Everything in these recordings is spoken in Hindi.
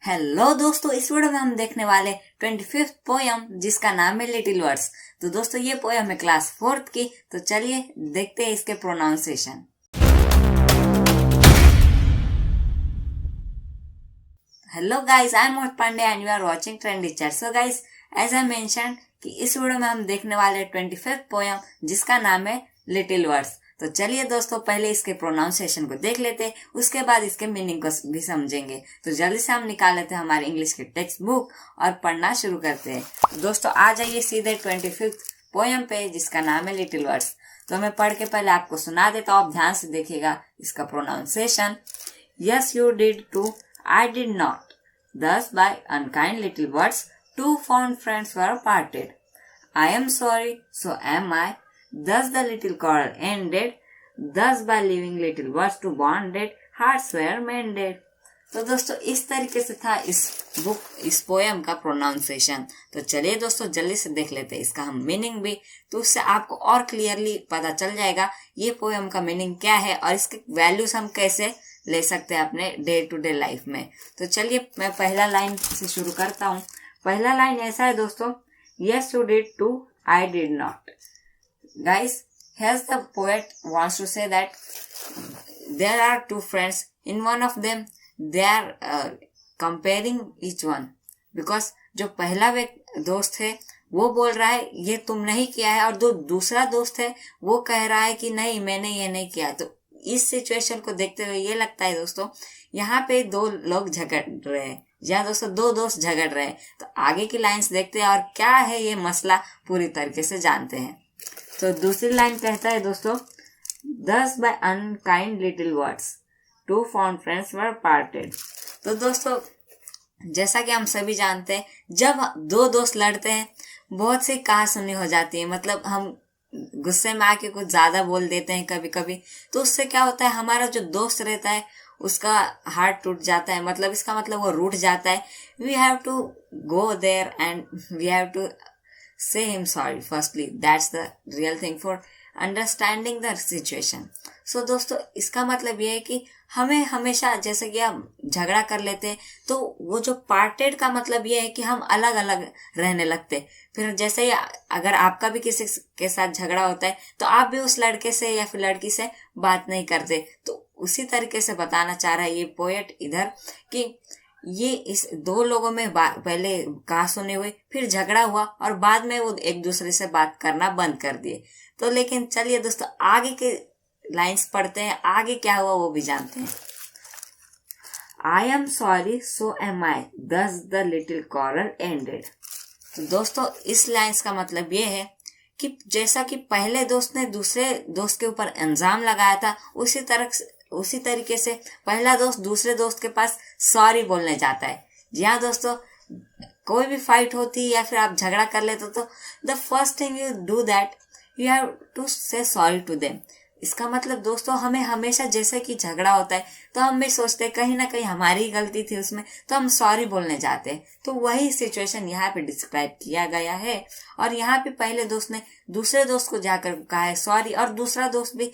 हेलो दोस्तों, इस वीडियो में हम देखने वाले 25th पोयम जिसका नाम है लिटिल वर्ड्स। तो दोस्तों ये पोयम है क्लास 4th की। तो चलिए देखते हैं इसके pronunciation. Hello guys, I am Mohit Pandey and you are watching Trendy Chat. So guys, as I mention कि इस वीडियो में हम देखने वाले 25th पोयम जिसका नाम है लिटिल वर्ड्स। तो चलिए दोस्तों पहले इसके प्रोनाउंसिएशन को देख लेते हैं, उसके बाद इसके मीनिंग को भी समझेंगे। तो जल्दी से हम निकाल लेते हैं हमारे इंग्लिश की टेक्स्ट बुक और पढ़ना शुरू करते हैं। तो दोस्तों आ जाइए सीधे 25th पोयम पे जिसका नाम है लिटिल वर्ड्स। तो मैं पढ़ के पहले आपको सुना देता हूँ, आप ध्यान से देखिएगा इसका pronunciation. Yes you did too, I did not. Thus by unkind little words, two fond friends were parted. I am sorry, so am I. Thus the little quarrel ended. Thus by leaving little words to bonded, hearts were mended. तो दोस्तों इस तरीके से था इस पोयम का प्रोनाउंसिएशन। तो चलिए दोस्तों जल्दी से देख लेते हैं इसका हम मीनिंग भी, तो उससे आपको और क्लियरली पता चल जाएगा ये पोयम का मीनिंग क्या है और इसके वैल्यूज हम कैसे ले सकते हैं अपने डे टू डे लाइफ में। तो चलिए मैं पहला लाइन से शुरू करता हूँ। पहला लाइन ऐसा है दोस्तों, yes you did too, I did not. Guys, here's the poet wants to say that there are two friends. In one of them they are comparing each one, because जो पहला दोस्त है वो बोल रहा है ये तुम नहीं किया है, और जो दूसरा दोस्त है वो कह रहा है कि नहीं मैंने ये नहीं किया। तो इस सिचुएशन को देखते हुए ये लगता है दोस्तों यहाँ पे दो लोग झगड़ रहे हैं, या दोस्तों दो दोस्त झगड़ रहे हैं। तो आगे की लाइंस देखते हैं और क्या है ये मसला पूरी तरीके से जानते हैं। तो दूसरी लाइन कहता है दोस्तों, thus by unkind little words two fond friends were parted। तो दोस्तों जैसा कि हम सभी जानते हैं जब दो दोस्त लड़ते हैं बहुत सी कहासुनी हो जाती है, मतलब हम गुस्से में आके कुछ ज्यादा बोल देते हैं कभी कभी। तो उससे क्या होता है, हमारा जो दोस्त रहता है उसका हार्ट टूट जाता है, मतलब इसका मतलब वो रूठ जाता है। We have to go there and we have to say him sorry firstly. That's the real thing for understanding the situation. So दोस्तों इसका मतलब ये है कि हमें हमेशा जैसे कि हम झगड़ा कर लेते हैं तो वो जो पार्टेड का मतलब ये है कि हम अलग अलग रहने लगते। फिर जैसे ही अगर आपका भी किसी के साथ झगड़ा होता है तो आप भी उस लड़के से या फिर लड़की से बात नहीं करते। तो उसी तरीके से बताना चाह रहा है ये पोएट इधर कि ये इस दो लोगों में पहले कहासुनी हुई, फिर झगड़ा हुआ और बाद में वो एक दूसरे से बात करना बंद कर दिए। तो लेकिन चलिए दोस्तों आगे के लाइंस पढ़ते हैं, आगे क्या हुआ वो भी जानते हैं। I am sorry so am I, this the little quarrel ended. तो दोस्तों इस लाइंस का मतलब ये है कि जैसा कि पहले दोस्त ने दूसरे दोस्त के ऊपर इल्जाम लगाया था, उसी तरीके से पहला दोस्त दूसरे दोस्त के पास सॉरी बोलने जाता है। जी हाँ दोस्तों, कोई भी फाइट होती है या फिर आप झगड़ा कर लेते हो तो the first thing you do that you have to say sorry to them. इसका मतलब दोस्तों हमें हमेशा जैसे कि झगड़ा होता है तो हम भी सोचते हैं कहीं ना कहीं हमारी गलती थी उसमें, तो हम सॉरी बोलने जाते हैं। तो वही सिचुएशन यहाँ पे डिस्क्राइब किया गया है। और यहाँ पे पहले दोस्त ने दूसरे दोस्त को जाकर कहा है सॉरी, और दूसरा दोस्त भी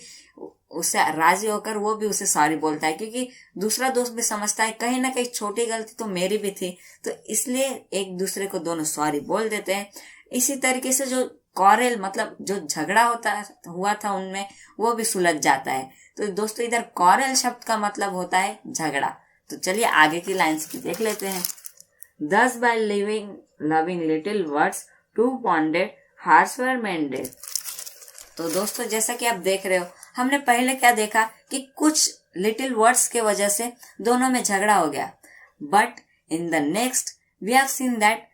उससे राजी होकर वो भी उसे सॉरी बोलता है, क्योंकि दूसरा दोस्त भी समझता है कहीं ना कहीं छोटी गलती तो मेरी भी थी, तो इसलिए एक दूसरे को दोनों सॉरी बोल देते हैं। इसी तरीके से जो कॉरेल मतलब जो झगड़ा हुआ था उनमें वो भी सुलझ जाता है। तो दोस्तों इधर कॉरेल शब्द का मतलब होता है झगड़ा। तो चलिए आगे की लाइंस भी देख लेते हैं। Thus by loving little words two bonded hearts were mended। तो दोस्तों जैसा कि आप देख रहे हो हमने पहले क्या देखा कि कुछ लिटिल वर्ड्स के वजह से दोनों में झगड़ा हो गया, but in the next we have seen that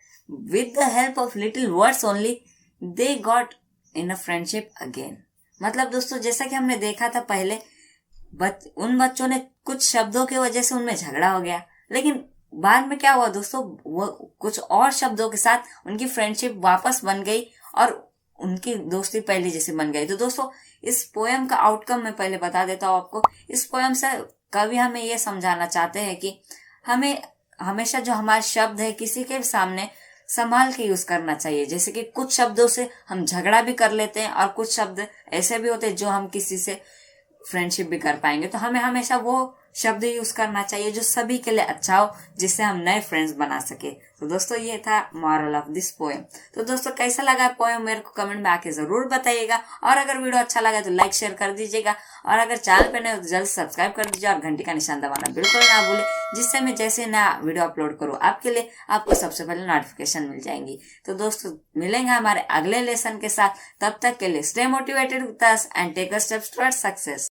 with the help of little words only they got in a friendship again. मतलब दोस्तों जैसा कि हमने देखा था पहले उन बच्चों ने कुछ शब्दों की वजह से उनमें झगड़ा हो गया, लेकिन बाद में क्या हुआ दोस्तों, वो कुछ और शब्दों के साथ उनकी फ्रेंडशिप वापस बन गई और उनकी दोस्ती पहले जैसे बन गई। तो दोस्तों इस पोयम का आउटकम मैं पहले बता देता हूँ आपको। इस पोयम से कवि हमें ये समझाना चाहते हैं कि हमें हमेशा जो हमारे शब्द है किसी के सामने संभाल के यूज करना चाहिए। जैसे कि कुछ शब्दों से हम झगड़ा भी कर लेते हैं और कुछ शब्द ऐसे भी होते हैं जो हम किसी से फ्रेंडशिप भी कर पाएंगे। तो हमें हमेशा वो शब्द यूज करना चाहिए जो सभी के लिए अच्छा हो, जिससे हम नए फ्रेंड्स बना सके। तो दोस्तों ये था मॉरल ऑफ दिस पोएम। तो दोस्तों कैसा लगा पोएम मेरे को कमेंट में आके जरूर बताइएगा, और अगर वीडियो अच्छा लगा तो लाइक शेयर कर दीजिएगा, और अगर चैनल पे नए हो तो जल्द सब्सक्राइब कर दीजिए और घंटी का निशान दबाना बिल्कुल ना भूले, जिससे मैं जैसे नया वीडियो अपलोड करूँ आपके लिए आपको सबसे पहले नोटिफिकेशन मिल जाएंगी। तो दोस्तों मिलेंगे हमारे अगले लेसन के साथ, तब तक के लिए stay motivated with us and take a steps towards success.